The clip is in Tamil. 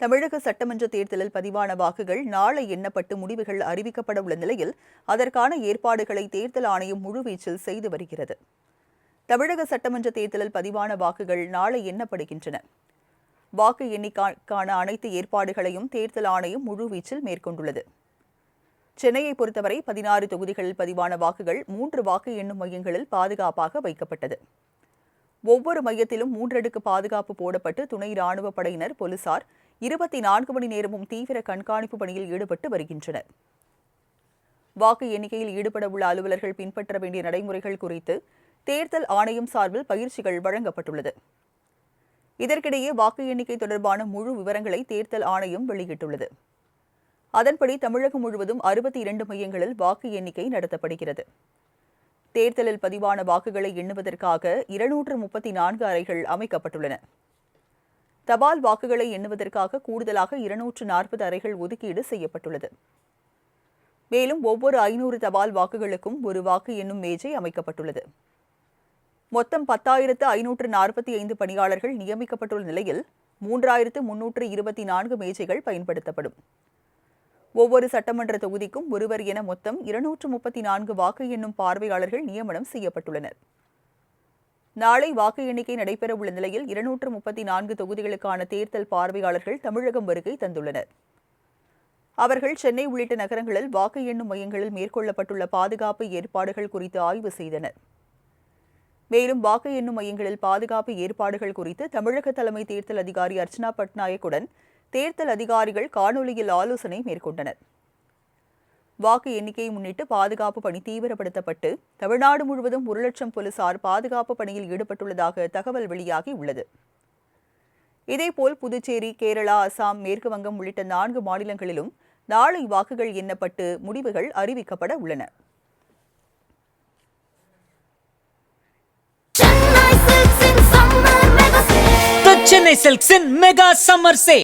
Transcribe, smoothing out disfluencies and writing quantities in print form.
தமிழக சட்டமன்ற தேர்தலில் பதிவான வாக்குகள் நாளை எண்ணப்பட்டு முடிவுகள் அறிவிக்கப்பட உள்ள நிலையில் அதற்கான ஏற்பாடுகளை தேர்தல் ஆணையம் முழுவீச்சில் செய்து வருகிறது. தமிழக சட்டமன்ற தேர்தலில் பதிவான வாக்குகள் நாளை எண்ணப்படுகின்றன. வாக்கு எண்ணிக்கைக்கான அனைத்து ஏற்பாடுகளையும் தேர்தல் ஆணையம் முழுவீச்சில் மேற்கொண்டுள்ளது. சென்னையை பொறுத்தவரை 16 தொகுதிகளில் பதிவான வாக்குகள் 3 வாக்கு எண்ணும் மையங்களில் பாதுகாப்பாக வைக்கப்பட்டது. ஒவ்வொரு மையத்திலும் 3 அடுக்கு பாதுகாப்பு போடப்பட்டு துணை ராணுவ படையினர், போலீசார் 24 மணி நேரமும் தீவிர கண்காணிப்பு பணியில் ஈடுபட்டு வருகின்றனர். வாக்கு எண்ணிக்கையில் ஈடுபட உள்ள அலுவலர்கள் பின்பற்ற வேண்டிய நடைமுறைகள் குறித்து தேர்தல் ஆணையம் சார்பில் பயிற்சிகள் வழங்கப்பட்டுள்ளது. இதற்கிடையே வாக்கு எண்ணிக்கை தொடர்பான முழு விவரங்களை தேர்தல் ஆணையம் வெளியிட்டுள்ளது. அதன்படி தமிழகம் முழுவதும் 62 மையங்களில் வாக்கு எண்ணிக்கை நடத்தப்படுகிறது. தேர்தலில் பதிவான வாக்குகளை எண்ணுவதற்காக 234 அறைகள் அமைக்கப்பட்டுள்ளன. தபால் வாக்குகளை எண்ணுவதற்காக கூடுதலாக 240 அறைகள் ஒதுக்கீடு செய்யப்பட்டுள்ளது. மேலும் ஒவ்வொரு 500 தபால் வாக்குகளுக்கும் ஒரு வாக்கு எண்ணும் மேஜை அமைக்கப்பட்டுள்ளது. மொத்தம் 10,545 பணியாளர்கள் நியமிக்கப்பட்டுள்ள நிலையில் 3,324 மேஜைகள் பயன்படுத்தப்படும். ஒவ்வொரு சட்டமன்ற தொகுதிக்கும் ஒருவர் என மொத்தம் 234 வாக்கு எண்ணும் பார்வையாளர்கள் நியமனம் செய்யப்பட்டுள்ளனர். நாளை வாக்கு எண்ணிக்கை நடைபெறவுள்ள நிலையில் 234 தொகுதிகளுக்கான தேர்தல் பார்வையாளர்கள் தமிழகம் வருகை தந்துள்ளனர். அவர்கள் சென்னை உள்ளிட்ட நகரங்களில் வாக்கு எண்ணும் மையங்களில் மேற்கொள்ளப்பட்டுள்ள பாதுகாப்பு ஏற்பாடுகள் குறித்து ஆய்வு செய்தனர். மேலும் வாக்கு எண்ணும் மையங்களில் பாதுகாப்பு ஏற்பாடுகள் குறித்து தமிழக தலைமை தேர்தல் அதிகாரி அர்ச்சனா பட்நாயக்குடன் தேர்தல் அதிகாரிகள் காணொலியில் ஆலோசனை மேற்கொண்டனர். வாக்கு எண்ணிக்கையை முன்னிட்டு பாதுகாப்பு பணி தீவிரப்படுத்தப்பட்டு தமிழ்நாடு முழுவதும் 1 லட்சம் போலீசார் பாதுகாப்பு பணியில் ஈடுபட்டுள்ளதாக தகவல் வெளியாகியுள்ளது. இதேபோல் புதுச்சேரி, கேரளா, அசாம், மேற்கு வங்கம் உள்ளிட்ட 4 மாநிலங்களிலும் நாளை வாக்குகள் எண்ணப்பட்டு முடிவுகள் அறிவிக்கப்பட உள்ளன. Chennai Silks in Mega Summer Sale.